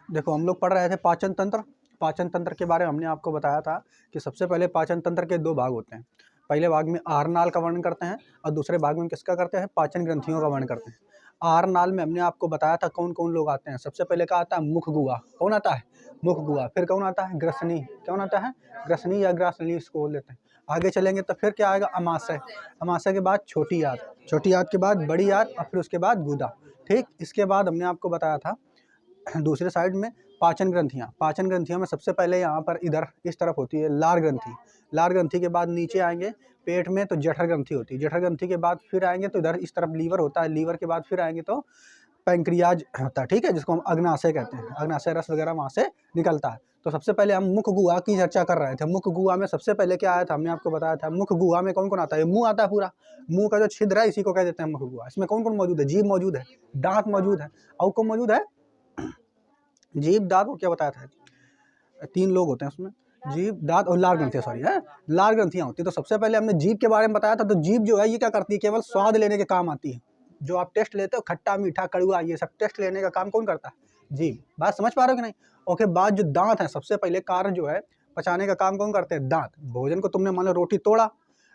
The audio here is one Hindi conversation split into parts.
देखो हम लोग पढ़ रहे थे पाचन तंत्र। पाचन तंत्र के बारे में हमने आपको बताया था कि सबसे पहले पाचन तंत्र के दो भाग होते हैं। पहले भाग में आहार नाल का वर्णन करते हैं और दूसरे भाग में किसका करते हैं, पाचन ग्रंथियों का वर्णन करते हैं। आहार नाल में हमने आपको बताया था कौन कौन लोग आते हैं। सबसे पहले क्या आता है, मुख गुहा। कौन आता है, मुख गुहा। फिर कौन आता है, ग्रसनी। कौन आता है, ग्रसनी या ग्रासनी इसको बोल देते हैं। आगे चलेंगे तो फिर क्या आएगा, अमाशय। अमाशय के बाद छोटी आंत, छोटी आंत के बाद बड़ी आंत और फिर उसके बाद गुदा। ठीक, इसके बाद हमने आपको बताया था दूसरे साइड में पाचन ग्रंथियाँ। पाचन ग्रंथियों में सबसे पहले यहाँ पर इधर इस तरफ होती है लार ग्रंथि। लार ग्रंथि के बाद नीचे आएंगे पेट में तो जठर ग्रंथि होती है। जठर ग्रंथि के बाद फिर आएंगे तो इधर इस तरफ लीवर होता है। लीवर के बाद फिर आएंगे तो पैंक्रियाज होता है, ठीक है, जिसको हम अग्नाशय कहते हैं। अग्नाशय रस वगैरह वहाँ से निकलता है। तो सबसे पहले हम मुख गुहा की चर्चा कर रहे थे। मुख गुहा में सबसे पहले क्या आया था, हमने आपको बताया था मुख गुहा में कौन कौन आता है। मुंह आता है पूरा, मुंह का जो छिद्र है इसी को कह देते हैं मुख गुहा। इसमें कौन कौन मौजूद है, जीभ मौजूद है, दांत मौजूद है और कौन मौजूद है, जीभ दांत और क्या बताया था, तीन लोग होते हैं उसमें, जीभ दांत और लार ग्रंथियां, सॉरी है, लार ग्रंथियां होती है। तो सबसे पहले हमने जीभ के बारे में बताया था। तो जीभ जो है ये क्या करती है, केवल स्वाद लेने के काम आती है। जो आप टेस्ट लेते हो खट्टा मीठा कड़वा ये सब टेस्ट लेने का काम कौन करता है, जीभ। बात समझ पा रहे हो कि नहीं। ओके, बाद जो दांत है सबसे पहले कार्य जो है पचाने का काम कौन करते हैं, दांत। भोजन को तुमने मान लो रोटी तोड़ा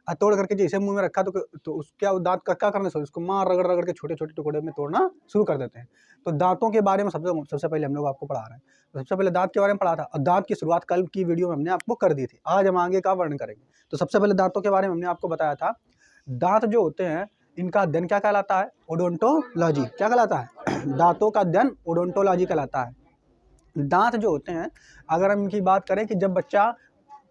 और तोड़ करके जैसे मुंह में रखा तो उस क्या दांत का क्या करना चाहिए, उसको मार रगड़ रगड़ के छोटे छोटे टुकड़े में तोड़ना शुरू कर देते हैं। तो दांतों के बारे में सबसे पहले हम लोग आपको पढ़ा रहे हैं। तो सबसे पहले दांत के बारे में पढ़ा था और दांत की शुरुआत कल की वीडियो में हमने आपको कर दी थी। आज हम आगे का वर्णन करेंगे। तो सबसे पहले दांतों के बारे में हमने आपको बताया था। दांत जो होते हैं इनका अध्ययन क्या कहलाता है, ओडोंटोलॉजी। क्या कहलाता है, दांतों का अध्ययन ओडोंटोलॉजी कहलाता है। दांत जो होते हैं, अगर हम इनकी बात करें कि जब बच्चा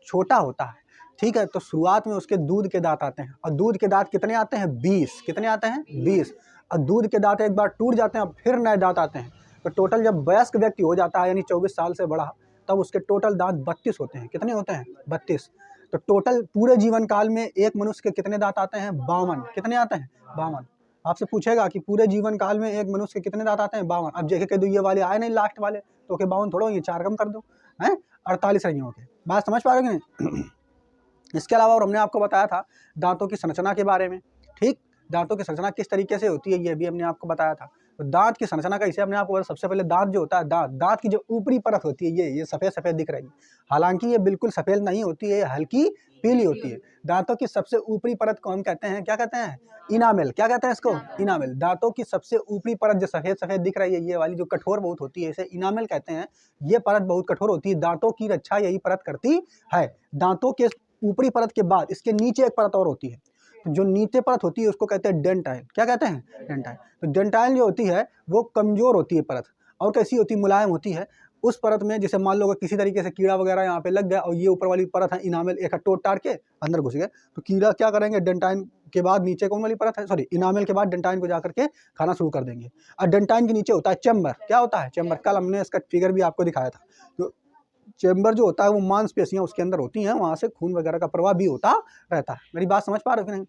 छोटा होता है, ठीक है, तो शुरुआत में उसके दूध के दांत आते हैं और दूध के दांत कितने आते हैं, 20। कितने आते हैं, 20। और दूध के दांत एक बार टूट जाते हैं और फिर नए दांत आते हैं। तो टोटल जब वयस्क व्यक्ति हो जाता है यानी 24 साल से बड़ा, तब उसके टोटल दांत 32 होते हैं। कितने होते हैं, 32। तो टोटल पूरे जीवन काल में एक मनुष्य के कितने दांत आते हैं, 52। कितने आते हैं, 52। आपसे पूछेगा कि पूरे जीवन काल में एक मनुष्य के कितने दांत आते हैं, 52। अब जेके कह दो ये वाले आए नहीं लास्ट वाले, तो ओके 52 थोड़ा ये 4 कम कर दो, हैं 48 रही हो। बात समझ पा रहे हो कि नहीं। इसके अलावा और हमने आपको बताया था दांतों की संरचना के बारे में। ठीक, दांतों की संरचना किस तरीके से होती है ये भी हमने आपको बताया था। तो दांत की संरचना कैसे हमने आपको बताया। सबसे पहले दांत जो होता है, दांत की जो ऊपरी परत होती है ये सफेद सफेद दिख रही है। हालांकि ये बिल्कुल सफेद नहीं होती है, हल्की पीली होती है। दांतों की सबसे ऊपरी परत को हम कहते हैं, क्या कहते हैं, इनामेल। क्या कहते हैं इसको, इनामेल। दांतों की सबसे ऊपरी परत जो सफेद सफेद दिख रही है ये वाली, जो कठोर बहुत होती है, इसे इनामेल कहते हैं। ये परत बहुत कठोर होती है। दांतों की रक्षा यही परत करती है। दांतों के ऊपरी परत के बाद इसके नीचे एक परत और होती है। तो जो नीचे परत होती है उसको कहते हैं डेंटाइल। क्या कहते हैं, डेंटाइल। तो डेंटाइल जो होती है वो कमजोर होती है परत, और कैसी होती है, मुलायम होती है। उस परत में जैसे मान लो किसी तरीके से कीड़ा वगैरह यहाँ पे लग गया और ये ऊपर वाली परत है इनामेल, एक टोट टार के अंदर घुस गए, तो कीड़ा क्या करेंगे, डेंटाइन के बाद नीचे कौन वाली परत है, सॉरी इनामेल के बाद डेंटाइन को जाकर के खाना शुरू कर देंगे। और डेंटाइन के नीचे होता है चैम्बर। क्या होता है, चैम्बर। कल हमने इसका फिगर भी आपको दिखाया था। तो चैम्बर जो होता है वो मांसपेशियां उसके अंदर होती हैं, वहां से खून वगैरह का प्रवाह भी होता रहता है। मेरी बात समझ पा रहे हो कि नहीं।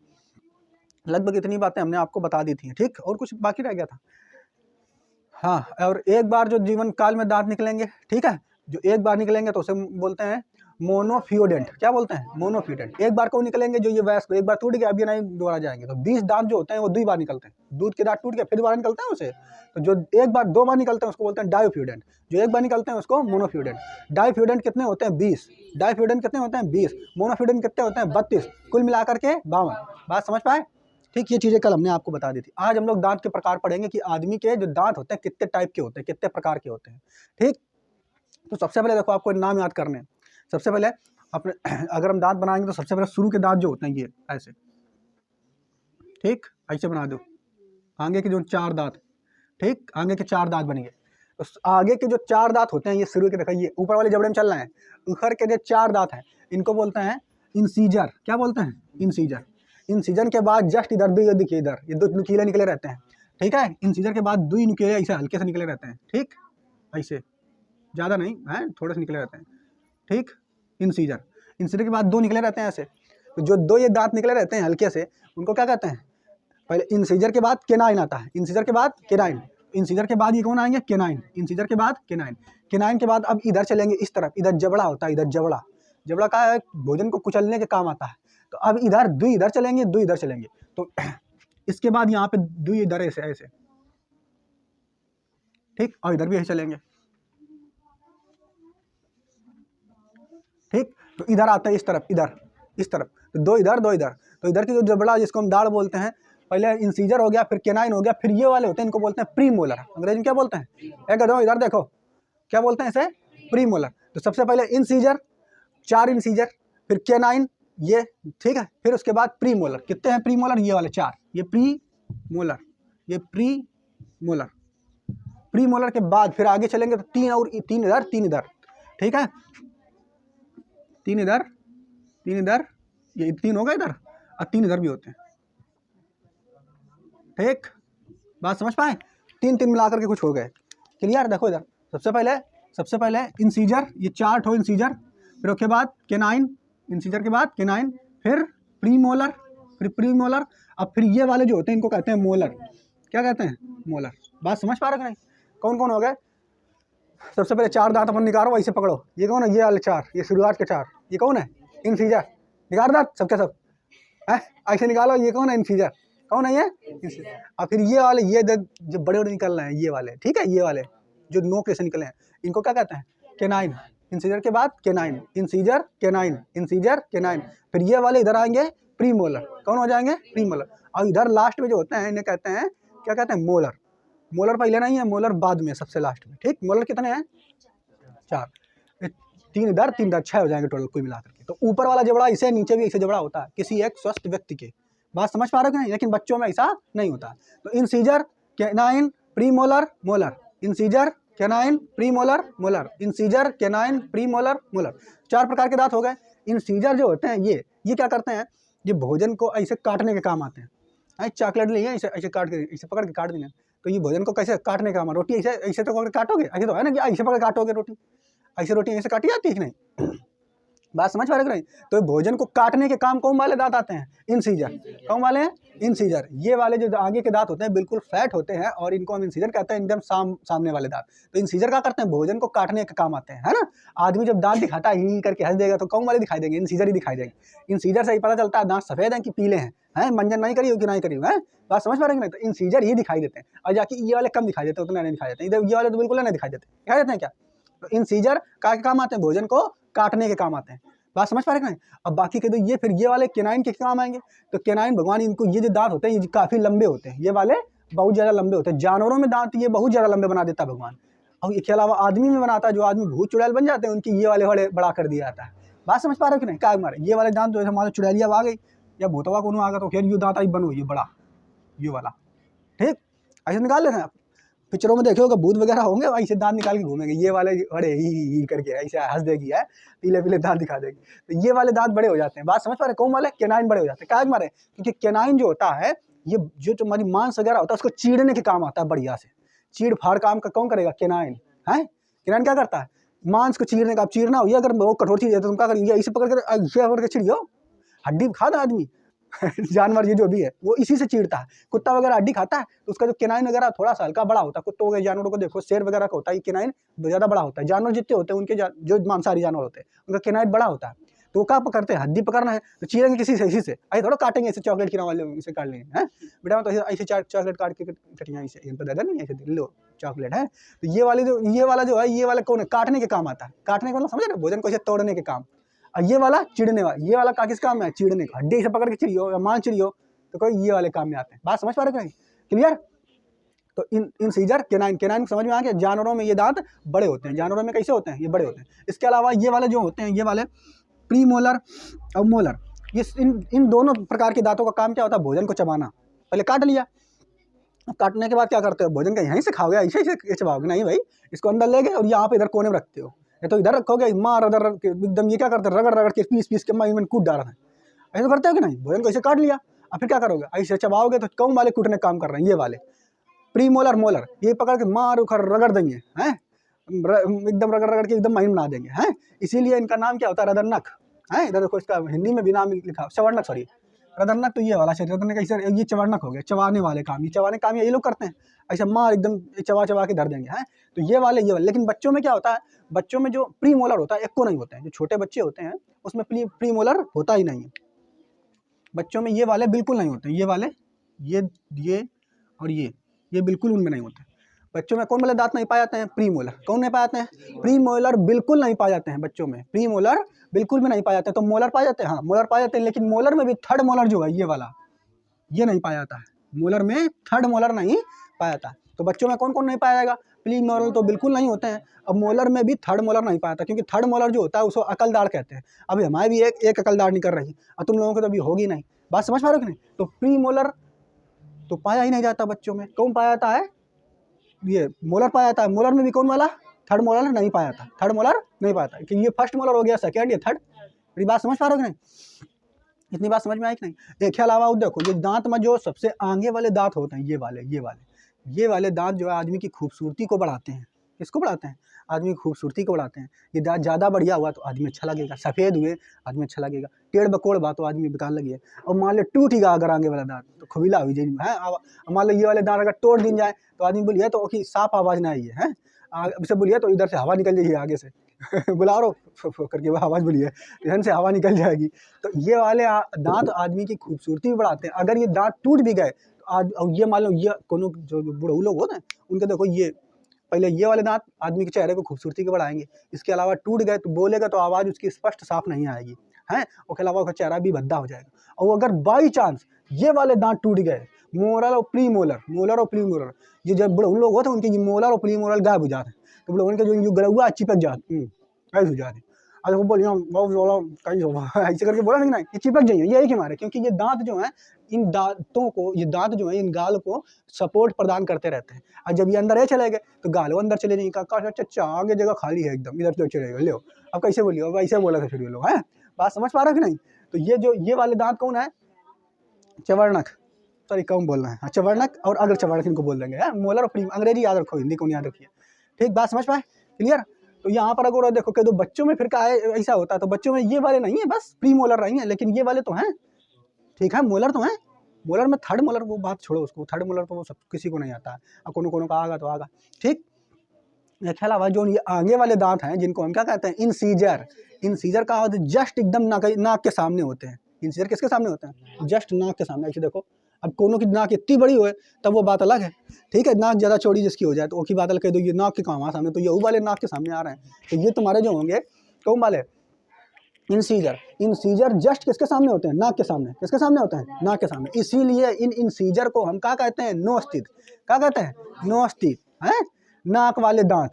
लगभग इतनी बातें हमने आपको बता दी थी। ठीक, और कुछ बाकी रह गया था। हाँ, और एक बार जो जीवन काल में दांत निकलेंगे, ठीक है, जो एक बार निकलेंगे तो उसे बोलते हैं मोनोफियोडेंट। क्या बोलते हैं, मोनोफियोडेंट। एक बार को निकलेंगे जो ये वयस्क, एक बार टूट गया अब ये नहीं दोबारा जाएंगे। तो 20 दांत जो होते हैं वो 2 बार निकलते हैं। दूध के दांत टूट गया फिर दोबारा निकलते हैं उसे। तो जो एक बार 2 बार निकलते हैं उसको बोलते हैं डायोफ्यूडेंट। जो एक बार निकलते हैं उसको मोनोफ्यूडेंट। डायोफ्यूडेंट कितने होते हैं, 20। डायोफ्यूडेंट कितने होते हैं, 20। मोनोफ्यूडेंट कितने होते हैं, 32। कुल मिलाकर के 52। बात समझ पाए। ठीक, ये चीजें कल हमने आपको बता दी थी। आज हम लोग दांत के प्रकार पढ़ेंगे कि आदमी के जो दांत होते हैं कितने टाइप के होते हैं, कितने प्रकार के होते हैं। ठीक, तो सबसे पहले देखो आपको नाम याद करने हैं। सबसे पहले अपने अगर हम दांत बनाएंगे तो सबसे पहले शुरू के दांत जो होते हैं ये ऐसे, ठीक, ऐसे बना दो। आगे के जो 4 दांत, ठीक, आगे के 4 दांत बनेंगे। तो आगे के जो 4 दांत होते हैं ये शुरू के, देखो ये ऊपर वाले जबड़े में चल रहे हैं, ऊपर के जो 4 दांत हैं इनको बोलते हैं इंसीजर। क्या बोलते हैं, इंसीजर। इंसीजन के बाद जस्ट इधर भी, ये देखिए इधर ये 2 नुकीले निकले रहते हैं। ठीक है, इंसीजर के बाद 2 नुकीले ऐसे हल्के से निकले रहते हैं। ठीक, ऐसे ज़्यादा नहीं है, थोड़े से निकले रहते हैं। ठीक, इंसीजर। इंसीजर के बाद 2 निकले रहते हैं ऐसे। तो जो 2 ये दांत निकले रहते हैं हल्के से, उनको क्या कहते हैं, पहले इंसीजर के बाद केनाइन आता है। इंसीजर के बाद केनाइन। इंसीजर के बाद ये कौन आएंगे, केनाइन। इंसीजर के बाद केनाइन। केनाइन के बाद अब इधर चलेंगे इस तरफ, इधर जबड़ा होता है, इधर जबड़ा। जबड़ा का है, भोजन को कुचलने के काम आता है। तो अब इधर 2 इधर चलेंगे, 2 इधर चलेंगे। तो इसके बाद यहाँ पे 2 इधर ऐसे ऐसे, ठीक, और इधर भी ऐसे चलेंगे। इधर आता है इस तरफ, इधर इस तरफ, तो दो इधर दो इधर। तो इधर की जो जबड़ा जिसको हम दाढ़ बोलते हैं, पहले इंसीजर हो गया, फिर केनाइन हो गया, फिर ये वाले होते हैं इनको बोलते हैं प्रीमोलर। अंग्रेजी में क्या बोलते हैं? एक दो इधर देखो क्या बोलते हैं इसे? प्रीमोलर। तो सबसे पहले इंसीजर, 4 इंसीजर, फिर केनाइन, ये ठीक है, फिर उसके बाद प्रीमोलर। कितने हैं प्रीमोलर? ये वाले 4, ये प्रीमोलर, ये प्रीमोलर। प्रीमोलर के बाद फिर आगे चलेंगे तो 3 और 3 इधर 3 इधर, ठीक है, 3 इधर 3 इधर, ये 3 होगा इधर और 3 इधर भी होते हैं, ठीक, बात समझ पाए? 3 मिलाकर के कुछ हो गए, क्लियर? देखो इधर सबसे पहले इंसीजर, ये 4 ठो इंसीजर, फिर उसके बाद केनाइन, इंसीजर के बाद केनाइन, फिर प्रीमोलर, फिर प्रीमोलर, अब फिर ये वाले जो होते हैं इनको कहते हैं मोलर। क्या कहते हैं? मोलर। बात समझ पा रहे हो कि नहीं? कौन कौन हो गए? सबसे पहले 4 दांत अपन निकालो, ऐसे पकड़ो, ये कौन है? ये वाले 4, ये शुरुआत के 4, ये कौन है? इंसीजर। निकाल दांत सबके सब है, ऐसे निकालो, ये कौन है? इंसीजर। कौन है ये? और फिर ये वाले, ये जो बड़े बड़े निकल रहे हैं ये वाले, ठीक है, ये वाले जो नोक से निकले हैं इनको क्या कहते हैं? केनाइन। इंसीजर के बाद canine, incisor canine, incisor canine, फिर ये वाले इधर आएंगे प्रीमोलर। कौन हो जाएंगे? प्रीमोलर। और इधर लास्ट में जो होते हैं इन्हें कहते हैं, क्या कहते हैं? मोलर। मोलर पहले नहीं है, मोलर बाद में, सबसे लास्ट में, ठीक। मोलर कितने हैं? 4, 3 इधर 3 इधर, 6 हो जाएंगे टोटल कुल मिलाकर के। तो ऊपर वाला जबड़ा इसे, नीचे भी इसे जबड़ा होता है किसी एक स्वस्थ व्यक्ति के। बात समझ पा रहे हो कि नहीं? लेकिन बच्चों में ऐसा नहीं होता। तो incisor canine premolar molar, incisor canine premolar molar, incisor canine premolar molar. 4 प्रकार के दांत हो गए। इंसीजर जो होते हैं ये क्या करते हैं? ये भोजन को ऐसे काटने के काम आते हैं। चॉकलेट लिए ऐसे ऐसे काट के, ऐसे पकड़ के काट देंगे, तो ये भोजन को कैसे काटने का काम? रोटी ऐसे ऐसे तो पकड़ काटोगे, ऐसे तो है ना कि ऐसे पकड़ काटोगे रोटी, ऐसे रोटी ऐसे काटी जाती है कि नहीं? बात समझ पा रहे हो कि नहीं? तो भोजन को काटने के काम कौन वाले दांत आते हैं? इंसीजर। कौन वाले हैं? इंसीजर। ये वाले जो आगे के दांत होते हैं बिल्कुल फ्लैट होते हैं और इनको हम इंसीजर कहते हैं, एकदम सामने वाले दांत। तो इंसीजर क्या करते हैं? भोजन को काटने के काम आते हैं, है ना। आदमी जब दांत दिखाता है ही करके हंस देगा तो कौन वाले दिखाई देंगे? इंसीजर ही दिखाई देंगे। इंसीजर से ही पता चलता है दांत सफेद हैं कि पीले हैं, मंजन नहीं करी हो कि नहीं करी हो, है। बात समझ पा रहे हैं? तो इंसीजर ही दिखाई देते हैं, और जाके ये वाले कम दिखाई देते हैं, उतना नहीं दिखाई देते। इधर ये वाले तो बिल्कुल नहीं दिखाई देते हैं क्या? तो इंसीजर का काम आते हैं? भोजन को काटने के काम आते हैं। बात समझ पा रहे हैं? अब बाकी के तो ये फिर ये वाले केनाइन के काम आएंगे। तो केनाइन भगवान, इनको ये जो दांत होते हैं ये काफी लंबे होते हैं, ये वाले बहुत ज्यादा लंबे होते हैं। जानवरों में दांत ये बहुत ज्यादा लंबे बना देता है भगवान, और इसके अलावा आदमी में बनाता है। जो आदमी भूत चुड़ैल बन जाते हैं उनकी ये वाले बड़े बड़ा कर दिया जाता है। बात समझ पा रहे हो कि नहीं? क्या मारे ये वाले दांत जो है हमारे चुड़ैलिया आ गई या भूतवा को आ गया तो फिर ये दांत आई बनो, ये बड़ा, ये वाला, ठीक, ऐसे निकाल लेते हैं आप। पिक्चरों में देखे होगा भूत वगैरह होंगे, ऐसे दांत निकाल के घूमेंगे, ये वाले बड़े ही करके ऐसे हंस देगी, है, पीले पीले दांत दिखा देगी। तो ये वाले दांत बड़े हो जाते हैं। बात समझ पा रहे? कौन वाले? केनाइन बड़े हो जाते हैं। क्या मारे? क्योंकि केनाइन जो होता है ये जो हमारी मांस वगैरह होता है उसको चीरने के काम आता है, बढ़िया से चीड़ फाड़ काम का कौन करेगा? केनाइन, है। केनाइन क्या करता है? मांस को चीरने का। आप चीरना हो, अगर वो कठोर चीज है तो तुम क्या करेंगे? ऐसे पकड़ कर चिड़ियो, हड्डी खा था आदमी जानवर ये जो भी है वो इसी से चीरता है। कुत्ता वगैरह हड्डी खाता है तो उसका जो केनाइन वगैरह थोड़ा सा हल्का बड़ा होता है। कुत्तों के जानवरों को देखो, शेर वगैरह का होता है, ये केनाइन ज्यादा बड़ा होता है। जानवर जितने होते हैं उनके जो मांसाहारी जानवर होते हैं उनका केनाइन बड़ा होता है। तो वो क्या पकड़ते हैं? हड्डी पकड़ना है तो चीरेंगे किसी से, इसी से। ऐसे थोड़ा काटेंगे, ऐसे चॉकलेट की वाले इसे काट लेंगे, है बेटा, तो ऐसे चॉकलेट काट के कटिया ऐसे दादा नहीं, ऐसे लो चॉकलेट, है। तो ये वाला जो है ये वाला कौन है? काटने के काम आता है। काटने का मतलब समझ रहे? भोजन को ऐसे तोड़ने के काम। और ये वाला चिड़ने वाला, ये वाला का किस काम है? चिड़ने का। हड्डी से पकड़ के चिड़ियो या मांस चिड़ियो तो कोई ये वाले काम में आते हैं। बात समझ पा रहे हैं? क्लियर? तो इंसीजर केनाइन समझ में आ गया। जानवरों में ये दांत बड़े होते हैं। जानवरों में कैसे होते हैं? ये बड़े होते हैं। इसके अलावा ये वाले जो होते हैं, ये वाले प्रीमोलर और मोलर, ये इन दोनों प्रकार के दांतों का काम क्या होता है? भोजन को चबाना। पहले काट लिया, काटने के बाद क्या करते हो? भोजन का यहीं से खाओगे, ऐसे ऐसे चबाओगे नहीं भाई, इसको अंदर ले गए और यहाँ पे इधर कोने में रखते हो, या तो इधर रखोगे, मार अदर एकदम। ये क्या करते हैं? रगड़ रगड़ के पीस के माइन में कूट डाल रहे हैं। ऐसा करते हो कि नहीं? भोजन को ऐसे काट लिया, अब फिर क्या करोगे? ऐसे चबाओगे तो कौन वाले कूटने का काम कर रहे हैं? ये वाले प्रीमोलर मोलर, ये पकड़ के मार उखड़ रगड़ देंगे, हैं, एकदम रगड़ रगड़ के एकदम माइन बना देंगे, हैं। इसीलिए इनका नाम क्या होता है? रदरनख, है। इधर देखो, इसका हिंदी में भी नाम लिखा, चवर्णक, सॉरी रदरनख। तो ये वाला रदरनख कैसे? ये चवर्णक हो गया, चबाने वाले काम। ये चबाने काम यही लोग करते हैं, ऐसा मार एकदम चबा के धर देंगे, हैं। तो ये वाले। लेकिन बच्चों में क्या होता है? बच्चों में जो प्रीमोलर होता है एक को नहीं होता है। जो छोटे बच्चे होते हैं उसमें प्रीमोलर होता ही नहीं है। बच्चों में ये वाले बिल्कुल नहीं होते। ये वाले, ये और ये बिल्कुल उनमें नहीं होते। बच्चों में कौन वाले दांत नहीं पाए जाते हैं? प्रीमोलर। कौन नहीं पाए जाते हैं? प्रीमोलर बिल्कुल नहीं पाए जाते हैं बच्चों में, प्रीमोलर बिल्कुल भी नहीं पाए जाते हैं। तो मोलर पाए जाते हैं, हाँ मोलर पाए जाते हैं, लेकिन मोलर में भी थर्ड मोलर जो है ये वाला, ये नहीं पाया जाता है। मोलर में थर्ड मोलर नहीं पाया जाता। तो बच्चों में कौन कौन नहीं पाया जाएगा? प्रीमोलर तो बिल्कुल नहीं होते हैं। अब मोलर में भी थर्ड मोलर नहीं पाया जाता, क्योंकि थर्ड मोलर जो होता है उसको अकलदाढ़ कहते हैं। अभी हमारे भी एक अकलदाढ़ निकल रही, और तुम लोगों को तो अभी होगी नहीं। बात समझ पा रहे हो कि नहीं? तो प्रीमोलर तो पाया ही नहीं जाता बच्चों में। कौन पाया जाता है? ये मोलर पाया जाता है। मोलर में भी कौन वाला? थर्ड मोलर नहीं पाया जाता। थर्ड मोलर नहीं पाया जाता, कि ये फर्स्ट मोलर हो गया, सेकेंड, ये थर्ड। मेरी बात समझ पा रहे हो कि नहीं? इतनी बात समझ में आई कि नहीं? एक के अलावा देखो, ये दांत में जो सबसे आगे वाले दांत होते हैं, ये वाले दांत जो है आदमी की खूबसूरती को बढ़ाते हैं। किसको बढ़ाते हैं? आदमी की खूबसूरती को बढ़ाते हैं। ये दांत ज़्यादा बढ़िया हुआ तो आदमी अच्छा लगेगा, सफ़ेद हुए आदमी अच्छा लगेगा, टेढ़ बकोड़ बात तो आदमी बेकार लगे। और मान लो टूट ही गया अगर आगे वाला दांत, तो खुबिला हुई जाए है। मान लो ये वाले दांत अगर तोड़ दिन जाए तो आदमी बोलिए तो साफ आवाज़ ना आई है, से बोलिए तो इधर से हवा निकल जाएगी आगे से बुला रहा करके वह आवाज़ बोलिए, इधर से हवा निकल जाएगी। तो ये वाले दांत आदमी की खूबसूरती भी बढ़ाते हैं। अगर ये दांत टूट भी गए तो ये मान लो ये कोनो जो बूढ़े लोग होते हैं उनके देखो, ये पहले ये वाले दांत आदमी के चेहरे को खूबसूरती के बढ़ाएंगे। इसके अलावा टूट गए तो बोलेगा तो आवाज़ उसकी स्पष्ट साफ नहीं आएगी है। उसके अलावा उसका चेहरा भी भद्दा हो जाएगा। और अगर बाई चांस ये वाले दांत टूट गए, मोलर और प्रीमोलर, ये जब बड़े लोग होते हैं उनके ये मोलर और प्रीमोलर गायब हो जाते हैं, तो बड़े उनके जो गलुआ चिपक जाते कैसे हो जाते। अरे वो बोलिए ऐसे करके बोला नहीं, ये चिपक जाइए, यही के मारे, क्योंकि ये दांत जो है इन दांतों को, ये दांत जो है इन गाल को सपोर्ट प्रदान करते रहते हैं। और जब ये अंदर चले गए तो गाल अंदर चले जाएंगे। चाचा आगे जगह खाली है एकदम, इधर तो चलेगा, लो अब कैसे बोलिए, अब ऐसे बोला था फिर ये लोग, है बात समझ पा रहे कि नहीं? तो ये जो ये वाले दांत कौन है? चवर्णक, सॉरी कम बोलना है, चवर्णक और अग्र चवर्णक इनको बोल देंगे है। मोलर और प्रीम, अंग्रेजी याद रखो, हिंदी को याद रखिए, ठीक? बात समझ पाए? क्लियर? तो यहाँ पर अगर देखो कि दो बच्चों में फिर ऐसा होता है, तो बच्चों में ये वाले नहीं है, बस प्री मोलर नहीं है, लेकिन ये वाले तो हैं, ठीक है, मोलर तो हैं। मोलर में थर्ड मोलर वो बात छोड़ो, उसको थर्ड मोलर तो वो सब किसी को नहीं आता है, और कोनो का आगा तो आगा, ठीक। इसके अलावा जो ये आगे वाले दांत हैं जिनको हम क्या कहते हैं? इंसीजर। इंसीजर का जस्ट एकदम नाक के सामने होते हैं। इंसीजर किसके सामने होते हैं? जस्ट नाक के सामने। ऐसे देखो, अब कोनो की नाक इतनी बड़ी हो तब वो बात अलग है, ठीक है। नाक ज़्यादा चौड़ी जिसकी हो जाए तो वो की बात अलग कह दो, ये नाक के काम आ सामने, तो ये वाले नाक के सामने आ रहे हैं, तो ये तुम्हारे जो होंगे कौन वाले? इंसीजर। इंसीजर जस्ट किसके सामने होते हैं? नाक के सामने। किसके सामने होते हैं? नाक के सामने। इसीलिए इन इंसीजर को हम क्या कहते हैं? नोस्टिथ। क्या कहते हैं? नोस्टिथ, है नाक वाले दांत।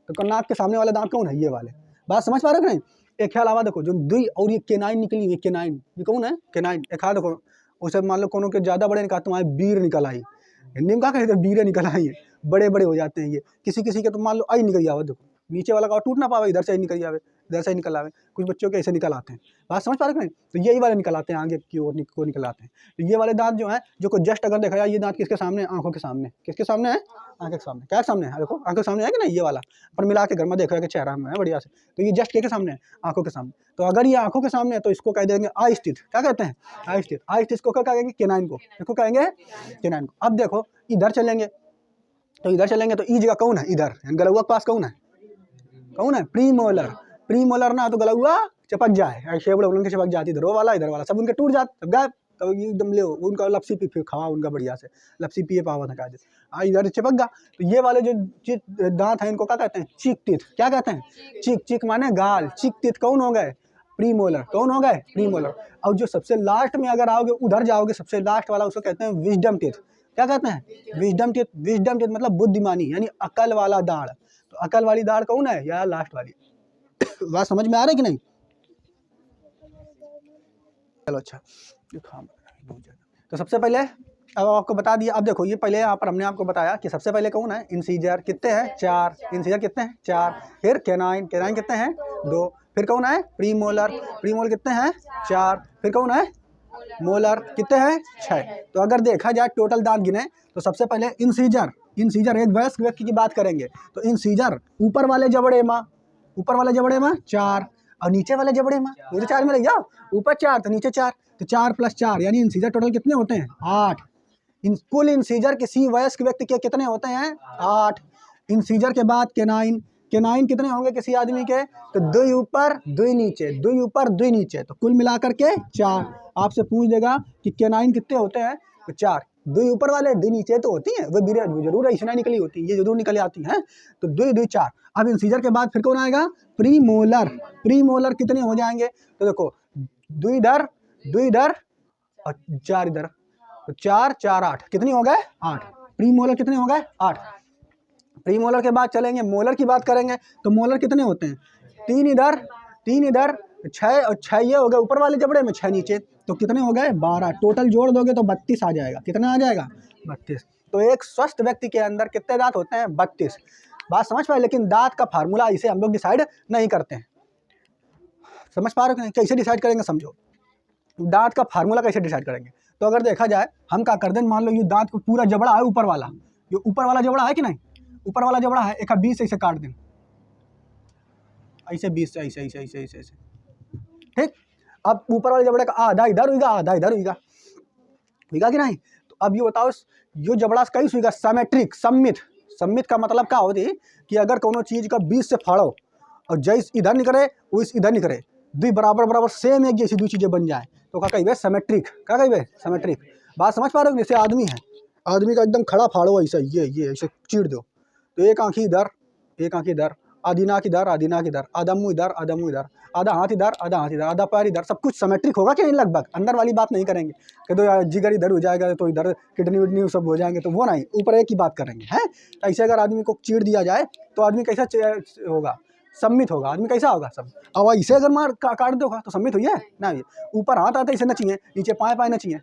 तो नाक के सामने वाले दांत कौन है? ये वाले। बात समझ पा रहे हो कि नहीं? एक ख्याल आवा देखो, जो दुई और ये केनाइन निकली हुई, केनाइन ये कौन है? केनाइन। एक ख्याल देखो, उसे मान लो कोनो के ज़्यादा बड़े निकाल, तुम्हारे बीर निकल आई, हिंदी में क्या कहते हैं? बीरे निकल आई है, बड़े बड़े हो जाते हैं ये। किसी किसी के तो मान लो आई निकल जावे, देखो नीचे वाला का टूट ना पावे, इधर से निकल जावे, इधर से निकल आवे। कुछ बच्चों के ऐसे निकल आते हैं। बात समझ पा रहे हैं? तो यही वाले निकल आते हैं, आगे की ओर को निकल आते हैं। तो ये वाले दांत जो है, जो को जस्ट अगर देखा जाए, ये दांत किसके सामने? आंखों के सामने। किसके सामने है? आंखों के सामने। क्या के सामने है? देखो आंखों के सामने है कि नहीं? ये वाला पर मिला के घर में देखो कि चेहरा में है बढ़िया से, तो ये जस्ट के सामने है? आंखों के सामने। तो अगर ये आंखों के सामने है तो इसको कह देंगे आई स्थित। क्या कहते हैं? आई स्थित। आई स्थित को क्या कहेंगे? केनाइन को। इसको कहेंगे केनाइन को। अब देखो इधर चलेंगे, तो इधर चलेंगे तो ई जगह कौन है? इधर गलुआ के पास कौन है? कौन है? प्रीमोलर। प्रीमोलर ना तो गलुआ चपक जाए, ऐसे बड़े उनके चपक जाती, इधर वो वाला इधर वाला सब उनके टूट जाते, गायब। तो एकदम ले उनका लपसी पी फिर खावा उनका बढ़िया से, लपसी पिए पावा था कायदे, इधर चिपक गया। तो ये वाले जो दांत हैं इनको क्या कहते हैं? चिक टीथ। क्या कहते हैं? चिक। चिक माने गाल, चिक टीथ कौन हो गए? प्रीमोलर। कौन हो गए? प्रीमोलर। और जो सबसे लास्ट में अगर आओगे, उधर जाओगे, सबसे लास्ट वाला उसको कहते हैं विजडम टीथ। क्या कहते हैं? Wisdom teeth. विजडम टीथ मतलब बुद्धिमानी, यानी अकल वाला दाढ़। तो अकल वाली दाढ़ कौन है? या लास्ट वाली। बात समझ में आ रही कि नहीं? चलो अच्छा, तो सबसे पहले अब आपको बता दिया। अब देखो ये पहले यहाँ पर हमने आपको बताया कि सबसे पहले कौन है? इंसीजर। कितने हैं? 4। इंसीजर कितने हैं? 4। फिर केनाइन। केनाइन कितने हैं? 2। फिर कौन है? प्रीमोलर। प्रीमोलर कितने हैं? 4। फिर कौन है? मोलर। कितने हैं? 6। तो अगर देखा जाए टोटल दांत गिने तो सबसे पहले इंसीजर। इंसीजर एक वयस्क व्यक्ति की बात करेंगे तो इंसीजर ऊपर वाले जबड़े में, ऊपर वाले जबड़े में 4, और नीचे वाले जबड़े में, वो तो 4 में लग जाओ, ऊपर 4 तो नीचे 4, तो 4 + 4 यानी इंसीजर टोटल कितने होते हैं? 8। कुल इंसीजर किसी वयस्क व्यक्ति के कितने होते हैं? 8। इंसीजर के बाद केनाइन। केनाइन कितने होंगे किसी आदमी के? तो 2 ऊपर 2 नीचे, 2 ऊपर 2 नीचे, तो कुल मिलाकर के 4। आपसे पूछ देगा कि केनाइन कितने होते हैं? तो 4। दुई ऊपर वाले, दुई नीचे तो होती है, वो जरूर ऐसा निकली होती है, ये जरूर निकल आती है। तो दुई दुई चार। अब इंसीजर के बाद फिर कौन आएगा? प्रीमोलर। प्रीमोलर कितने हो जाएंगे? तो देखो दुई इधर और चार इधर, तो चार चार आठ, कितनी हो गए? 8। प्रीमोलर कितने हो गए? 8। प्रीमोलर के बाद चलेंगे मोलर की बात करेंगे, तो मोलर कितने होते हैं? 3 इधर 6, और 6 ये हो गए ऊपर वाले जबड़े में, 6 नीचे, तो कितने हो गए? 12। टोटल जोड़ दोगे तो 32 आ जाएगा। कितना आ जाएगा? 32। तो एक स्वस्थ व्यक्ति के अंदर कितने दांत होते हैं? 32। बात समझ पाए? लेकिन दांत का फार्मूला इसे हम लोग डिसाइड नहीं करते हैं। समझ पा रहे हो? कैसे डिसाइड करेंगे समझो। दांत का फार्मूला कैसे डिसाइड करेंगे? तो अगर देखा जाए, हम क्या कर दें, मान लो ये दांत को पूरा जबड़ा है ऊपर वाला, ये ऊपर वाला जबड़ा है कि नहीं? ऊपर वाला जबड़ा है, एक 20 ऐसे काट दें, ऐसे 20 से ऐसे ऐसे ऐसे ऐसे ऐसे, ठीक। अब ऊपर वाले जबड़े का आधा इधर हुईगा, आधा इधर हुईगा कि नहीं? तो अब ये बताओ, ये जबड़ा कैसे हुईगा? सिमेट्रिक, सम्मित। सम्मित का मतलब क्या होती है कि अगर कोनो चीज का 20 से फाड़ो और जैस इधर निकले वैस इधर निकले, दुई बराबर बराबर सेम एक जैसी दो चीजें बन जाए, तो क्या कही? सिमेट्रिक। क्या कही? सिमेट्रिक। बात समझ पा रहे हो? जैसे आदमी है, आदमी का एकदम खड़ा फाड़ो ऐसा, ये ऐसे चीड़ दो, तो एक आंखी इधर, एक आंखी इधर, आधी नाक इधर, आधी नाक इधर, आधा मुंह इधर, आधा मुंह इधर, आधा हाथ इधर, आधा हाथ इधर, आधा पैर इधर, सब कुछ सिमेट्रिक होगा कि नहीं? लगभग। अंदर वाली बात नहीं करेंगे कि तो यार जिगर इधर हो जाएगा तो इधर किडनी विडनी सब हो जाएंगे, तो वो नहीं, ऊपर एक ही बात करेंगे हैं। ऐसे अगर आदमी को चीड़ दिया जाए तो आदमी कैसा होगा? सम्मित होगा। आदमी कैसा होगा? सब। अब ऐसे अगर मार काट दोगा तो सम्मित हुई है ना? ऊपर हाथ आते ऐसे नचिए, नीचे पाए पाए नचिए,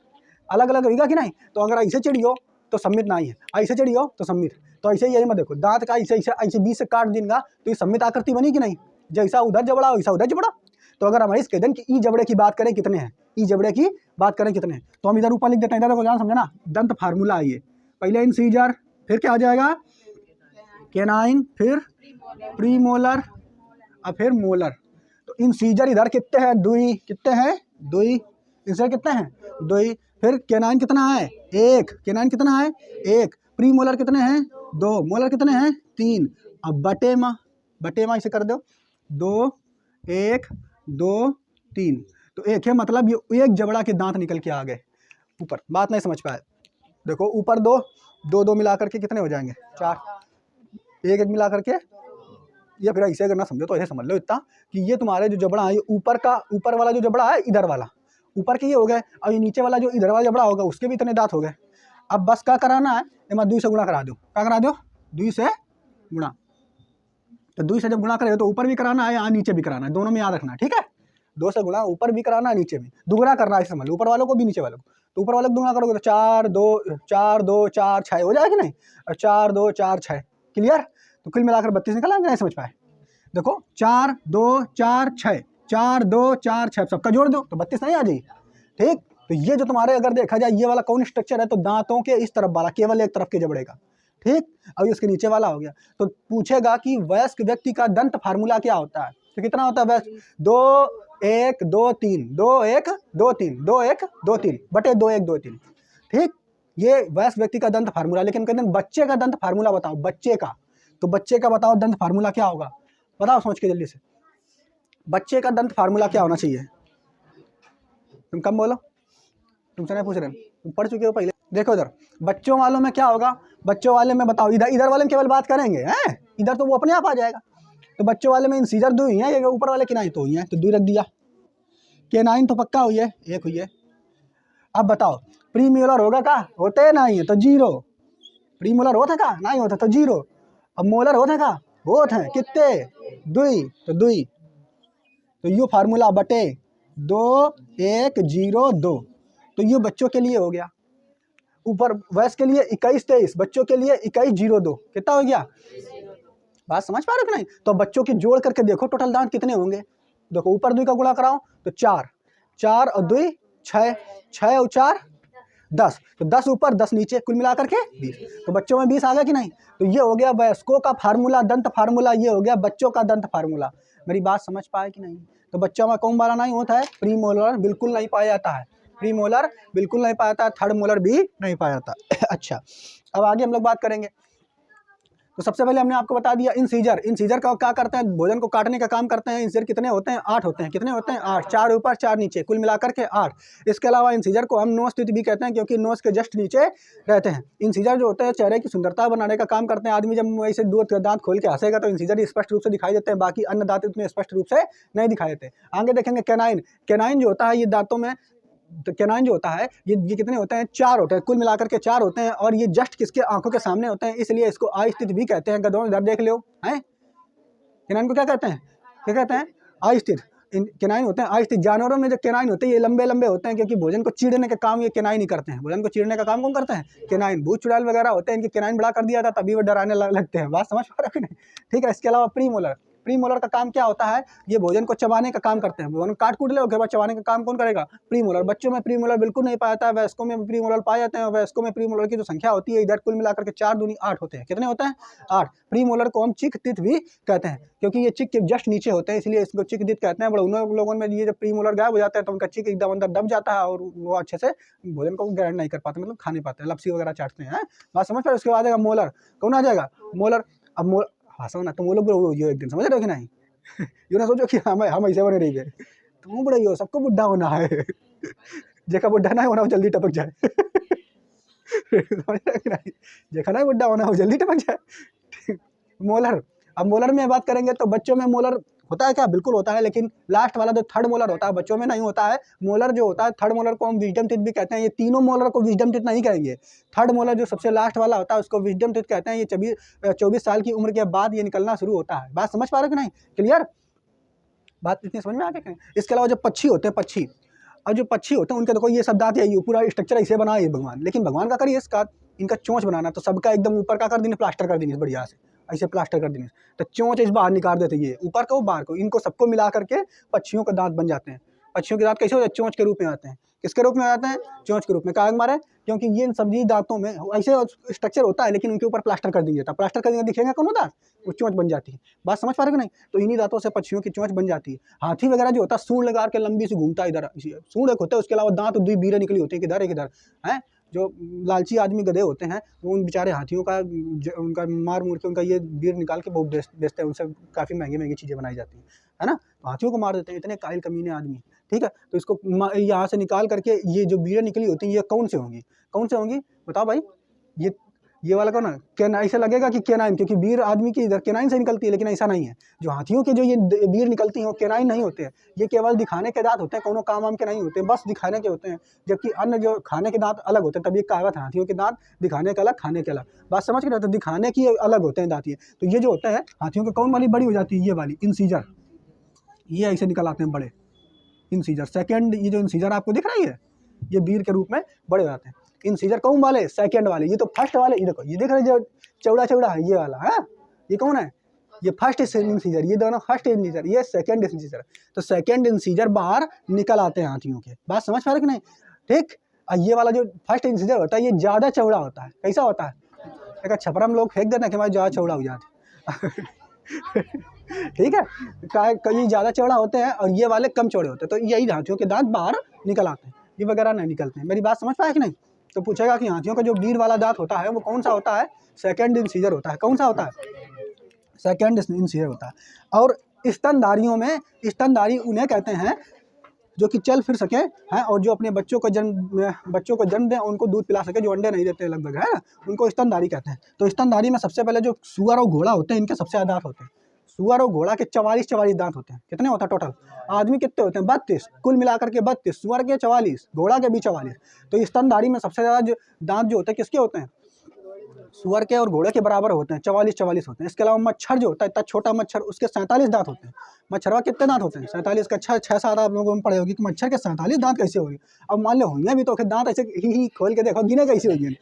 अलग अलग होगा कि नहीं? तो अगर ऐसे चिड़ियो तो सम्मित नहीं है, ऐसे चिड़ियो तो सम्मित। तो ऐसे ही मत देखो, दांत का ऐसे ऐसे ऐसे 20 से काट देगा तो ये सम्मित आकृति बनी कि नहीं? जैसा उधर जबड़ा वैसा उधर जबड़ा। तो अगर हम इस कह दें कि ई जबड़े की बात करें कितने हैं, ई जबड़े की बात करें कितने हैं, तो हम इधर ऊपर लिख देते हैं। इधर को ध्यान समझना, दंत फार्मूला आइए, पहले इंसीजर, फिर क्या आ जाएगा? कैनाइन, फिर प्रीमोलर और फिर मोलर। तो इंसीजर इधर कितने हैं? दुई। कितने हैं? दुई। इंसीजर कितने हैं? दुई। फिर कैनाइन कितना है? 1। कैनाइन कितना है? 1। प्रीमोलर कितने हैं? 2। मोलर कितने हैं? 3। अब बटेमा इसे कर दो, 2 1 2 3। तो एक है, मतलब ये एक जबड़ा के दांत निकल के आ गए ऊपर। बात नहीं समझ पाए? देखो ऊपर 2 मिला करके कितने हो जाएंगे? 4। एक एक मिला करके, या फिर ऐसे अगर ना समझो तो ऐसे समझ लो इतना कि ये तुम्हारे जो जबड़ा है, ये ऊपर वाला जो जबड़ा है, इधर वाला ऊपर के ये हो गए, और ये नीचे वाला जो इधर वाला जबड़ा होगा उसके भी इतने दांत हो गए। अब बस क्या कराना है? मैं 2 से गुणा करा दो। क्या करा दो? 2 से गुणा। तो 2 से जब गुणा करें तो ऊपर भी कराना है और नीचे भी कराना है, दोनों में याद रखना है, ठीक है? 2 से गुणा ऊपर भी कराना है, नीचे भी। दुगुना करना है, समझ लो, ऊपर वालों को भी नीचे वालों को। तो ऊपर वाले को दुगुना करोगे तो 4 2 4 6 हो जाएगा कि नहीं? और 4 2 4 6, क्लियर? तो कुल मिलाकर 32 निकला। नहीं समझ पाए? देखो 4 2 4 6, 4 2 4 6 सबका जोड़ दो तो 32 नहीं आ जाएगी, ठीक? तो ये जो तुम्हारे अगर देखा जाए ये वाला कौन स्ट्रक्चर है? तो दांतों के इस तरफ वाला, केवल एक तरफ के जबड़े का, ठीक। अब इसके नीचे वाला हो गया। तो पूछेगा कि वयस्क व्यक्ति का दंत फार्मूला क्या होता है? तो कितना होता है वयस्क? 2 1 2 3, 2 1 2 3, 2 1 2 3 बटे 2 1 2 3, ठीक। ये वयस्क व्यक्ति का दंत फार्मूला। लेकिन कहते हैं बच्चे का दंत फार्मूला बताओ, बच्चे का। तो बच्चे का बताओ दंत फार्मूला क्या होगा? बताओ सोच के जल्दी से, बच्चे का दंत फार्मूला क्या होना चाहिए? तुम कम बोलो, तुमसे नहीं पूछ रहे, तुम पढ़ चुके हो पहले। देखो इधर बच्चों वालों में क्या होगा? बच्चों वाले में बताओ, इधर वाले में केवल बात करेंगे हैं, इधर तो वो अपने आप आ जाएगा। तो बच्चों वाले में इंसीजर 2 ही है, ये ऊपर वाले किनाइन तो हुई है, तो 2 रख दिया। कैनाइन तो पक्का हुई है, 1 हुई है। अब बताओ प्रीमोलर होगा का? होते नहीं है तो 0। प्रीमोलर होता का? नहीं होता तो 0। अब मोलर होता का? होते हैं, कितने? 2, तो 2। तो ये फार्मूला बटे 2 1 0 2। तो ये बच्चों के लिए हो गया। ऊपर वयस्क के लिए 21 23, बच्चों के लिए 21 0 2, कितना हो गया? बात समझ पा रहे हो कि नहीं? तो बच्चों की जोड़ करके देखो टोटल दांत कितने होंगे। देखो ऊपर 2 का गुणा कराओ तो 4, 4 और 2 6, 6 और 4 10, तो 10 ऊपर 10 नीचे, कुल मिलाकर के 20। तो बच्चों में 20 आ गया कि नहीं? तो ये हो गया वयस्कों का फार्मूला, दंत फार्मूला। ये हो गया बच्चों का दंत फार्मूला। मेरी बात समझ पाए कि नहीं? तो बच्चों में कौन वाला नहीं होता है? प्रीमोलर बिल्कुल नहीं पाया जाता है, प्रीमोलर बिल्कुल नहीं पाया जाता है, थर्ड मोलर भी नहीं पाया जाता। अच्छा, अब आगे हम लोग बात करेंगे। तो सबसे पहले हमने आपको बता दिया इंसीजर। इंसीजर का क्या करते हैं, भोजन को काटने का काम करते हैं। इंसीजर कितने होते हैं, 8 होते हैं। कितने होते हैं, 8, 4 ऊपर 4 नीचे, कुल मिलाकर के 8। इसके अलावा इंसीजर को हम नोज टीथ भी कहते हैं, क्योंकि नोज के जस्ट नीचे रहते हैं। इंसीजर जो होते हैं चेहरे की सुंदरता बनाने का काम करते हैं। आदमी जब ऐसे 2 दांत खोल के हंसेगा तो इंसीजर स्पष्ट रूप से दिखाई देते हैं, बाकी अन्य दांत इतने स्पष्ट रूप से नहीं दिखाई देते। आगे देखेंगे कैनाइन। कैनाइन जो होता है ये दांतों में, तो कैनाइन जो होता है ये कितने होते हैं, 4 होते हैं, कुल मिलाकर के 4 होते हैं। और ये जस्ट किसके, आंखों के सामने होते हैं, इसलिए इसको आई स्थित भी कहते हैं। गधों इधर देख लो, हैं कैनाइन को क्या कहते हैं, क्या कहते हैं, आई स्थित। कैनाइन होते हैं आई स्थित। जानवरों में जो कैनाइन होते हैं ये लंबे लंबे होते हैं, क्योंकि भोजन को चीरने का काम ये कैनाइन ही करते हैं। भोजन को चीरने का काम कौन करते हैं, कैनाइन। भूत चुड़ैल वगैरह होते हैं, इनके कैनाइन बड़ा कर दिया था तभी वो डराने लगते हैं। बात समझ पा रहे हो कि नहीं, ठीक है। इसके अलावा प्रीमोलर। प्रीमोलर का काम क्या होता है, ये भोजन को चबाने का काम करते हैं। भोजन काट कूट ले, उसके बाद चबाने का काम कौन करेगा, प्रीमोलर। बच्चों में प्रीमोलर बिल्कुल नहीं पाया जाता है, वयस्कों में प्रीमोलर पाए जाते हैं। वयस्कों में प्रीमोलर की जो संख्या होती है इधर कुल मिलाकर के 4 दूनी 8 होते हैं। कितने होते हैं, 8। प्रीमोलर को हम चिक टीथ भी कहते हैं, क्योंकि ये चिक के जस्ट नीचे होते हैं, इसलिए इसको चिक टीथ कहते हैं। बड़े उन लोगों में ये जब प्रीमोलर गायब हो जाता है तो उनका चिक एकदम अंदर दब जाता है और वो अच्छे से भोजन को ग्रहण नहीं कर पाते, मतलब खा नहीं पाते, लपसी वगैरह चाटते हैं। बात समझ पाए। उसके बाद आएगा मोलर। कौन आ जाएगा, मोलर। अब भाषा ना तुम लोग एक दिन समझ रहे हो कि नहीं, यूँ ना सोचो कि हम ऐसे बने रही है, तुम बड़े हो, सबको बुढ़ा होना है, जेका बुढ़ा ना होना वो जल्दी टपक जाए, समझ रहे कि नहीं, जेका ना बुढ़ा होना वो जल्दी टपक जाए। मोलर। अब मोलर में बात करेंगे तो बच्चों में मोलर होता है क्या, बिल्कुल होता है, लेकिन लास्ट वाला जो थर्ड मोलर होता है बच्चों में नहीं होता है। मोलर जो होता है थर्ड मोलर को हम विजडम टीथ भी कहते हैं। ये तीनों मोलर को विजडम टीथ नहीं कहेंगे। थर्ड मोलर जो सबसे लास्ट वाला होता है उसको विजडम टीथ कहते हैं। ये 24 साल की उम्र के बाद ये निकलना शुरू होता है। बात समझ पा रहे हो कि नहीं, क्लियर, बात इतनी समझ में आ गई। इसके अलावा जो पक्षी होते हैं, पक्षी, और जो पक्षी होते हैं उनके देखो ये सब दांत है, पूरा स्ट्रक्चर ऐसे बनाया है भगवान, लेकिन भगवान का करिए इसका, इनका चोंच बनाना तो सबका एकदम ऊपर का कर देने, प्लास्टर कर देने बढ़िया से, ऐसे प्लास्टर कर देने तो चोंच इस बाहर निकाल देते, ये ऊपर को बाहर को, इनको सबको मिला करके पक्षियों के दांत बन जाते हैं। पक्षियों के दांत कैसे होते हैं, चोंच के रूप में आते हैं। किसके रूप में आते हैं, चोंच के रूप में। काहे मारे, क्योंकि ये इन सभी दांतों में ऐसे स्ट्रक्चर होता है, लेकिन उनके ऊपर प्लास्टर कर दिया जाता है। प्लास्टर कर देंगे दिखेगा कौन दांत, वो चोंच बन जाती है। बात समझ पा रहे हो कि नहीं, तो इन्हीं दांतों से पक्षियों की चोंच बन जाती है। हाथी वगैरह जो होता है सूंड लगा के लंबी से घूमता है इधर, सूंड एक होता है, उसके अलावा दांत 2 बीरे निकली होती है, किधर एक इधर है। जो लालची आदमी गधे होते हैं वो उन बेचारे हाथियों का उनका मार मूर के उनका ये बीर निकाल के बहुत बेचते हैं, उनसे काफ़ी महंगी चीज़ें बनाई जाती है ना। तो हाथियों को मार देते हैं, इतने कायल कमीने आदमी, ठीक है। तो इसको यहाँ से निकाल करके ये जो बीरें निकली होती हैं ये कौन से होंगी, कौन से होंगी बताओ भाई। ये वाला कौन है, कैनाइन। ऐसा लगेगा कि कैनाइन, क्योंकि बीर आदमी की इधर कैनाइन से निकलती है, लेकिन ऐसा नहीं है। जो हाथियों के जो ये बीर निकलती हैं वो कैनाइन नहीं होते हैं, ये केवल दिखाने के दांत होते हैं, कोनो काम वाम के नहीं होते, बस दिखाने के होते हैं। जबकि अन्य जो खाने के दांत अलग होते हैं, तभी कहावत है हाथियों के दांत दिखाने के अलग, खाने के अलग। बात समझ के, तो दिखाने की अलग होते हैं दांत ये। तो ये जो होता है हाथियों के कौन वाली बड़ी हो जाती है, ये वाली इंसीजर, ये ऐसे निकल आते हैं बड़े इंसीजर। सेकेंड ये जो इंसीजर आपको दिख रही है ये बीर के रूप में बड़े हो जाते हैं। इंसीजर कौन वाले, सेकंड वाले। ये तो फर्स्ट वाले, ये देखो ये देख रहे जो चौड़ा चौड़ा है ये वाला है, ये कौन है, ये फर्स्ट इंसीजर, ये दोनों फर्स्ट इंसीजर, ये सेकंड इंसीजर। तो सेकंड इंसीजर बाहर निकल आते हैं हाथियों के। बात समझ पा रहे कि नहीं, ठीक। और ये वाला जो फर्स्ट इंसीजर होता है ये ज़्यादा चौड़ा होता है। कैसा होता है, एक छपरा में लोग फेंक देते हैं कि हमारे ज़्यादा चौड़ा हो जाते ठीक है, कई ज़्यादा चौड़ा होते हैं और ये वाले कम चौड़े होते हैं। तो यही हाथियों के दांत बाहर निकल आते हैं, ये वगैरह नहीं निकलते हैं। मेरी बात समझ पाया कि नहीं। तो पूछेगा कि हाथियों का जो बीर वाला दांत होता है वो कौन सा होता है, सेकंड इंसीजर होता है। कौन सा होता है, सेकंड इंसीजर होता है। और स्तनधारियों में, स्तनधारी उन्हें कहते हैं जो कि चल फिर सके हैं और जो अपने बच्चों को जन्म दें, उनको दूध पिला सके, जो अंडे नहीं देते लगभग, है ना, उनको स्तनधारी कहते हैं। तो स्तनधारी में सबसे पहले जो सुअर और घोड़ा होते हैं इनके सबसे ज़्यादा दांत होते हैं। सुअर और घोड़ा के 44 दांत होते हैं। कितने होता है टोटल, आदमी कितने होते हैं, 32, कुल मिलाकर के 32, सुअर के 44, घोड़ा के भी 44। तो स्तनधारी में सबसे ज़्यादा जो दांत जो होते हैं किसके होते हैं, सुअर के और घोड़े के बराबर होते हैं, 44 होते हैं। इसके अलावा मच्छर जो होता है, इतना छोटा मच्छर, उसके 47 दांत होते हैं। मच्छरवा कितने दांत होते हैं, 47 का 6-7 आप लोगों में पढ़े होगी कि मच्छर के 47 दांत कैसे होगी। अब मान लो होंगे भी तो फिर दांत ऐसे ही खोल के देखो, गिने कैसे होगी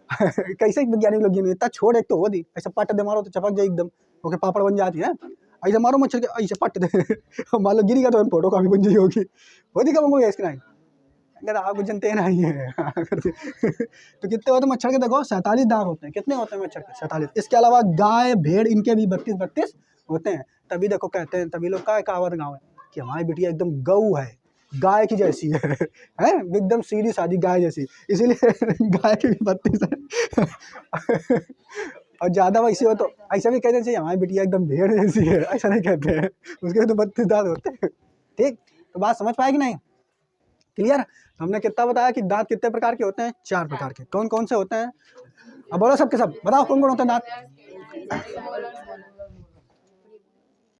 कैसे वैज्ञानिक लोग गिने, इतना छोड़ एक तो हो दी, ऐसे पट दे मारो तो चपक जाए एकदम, ओके पापड़ बन जाती है। ऐसे मारो मच्छर के, ऐसे पट दे मान लो गिरी का तो फोटो काफी बन जाएगी होगी कब होगी इसके नहीं, अगर आप जनते नहीं है तो कितने होते हैं मच्छर के, देखो 47 दांत होते हैं। कितने होते हैं मच्छर के, 47। इसके अलावा गाय भेड़ इनके भी 32 होते हैं। तभी देखो कहते हैं, तभी लोग का कहावत गाँव है कि हमारी बिटिया एकदम गऊ है, गाय की जैसी है एकदम सीधी सादी गाय जैसी, इसीलिए गाय की भी 32 है और ज़्यादा वैसे हो तो ऐसा भी कहते चाहिए हमारी बिटिया एकदम भेड़ जैसी है, ऐसा नहीं कहते हैं, उसके भी तो 32 दांत होते हैं। ठीक, तो बात समझ पाएगी नहीं? क्लियर? हमने कितना बताया कि दांत कितने प्रकार के होते हैं? 4 प्रकार के। कौन कौन से होते हैं? अब बोलो सबके सब, बताओ कौन कौन होते हैं दांत?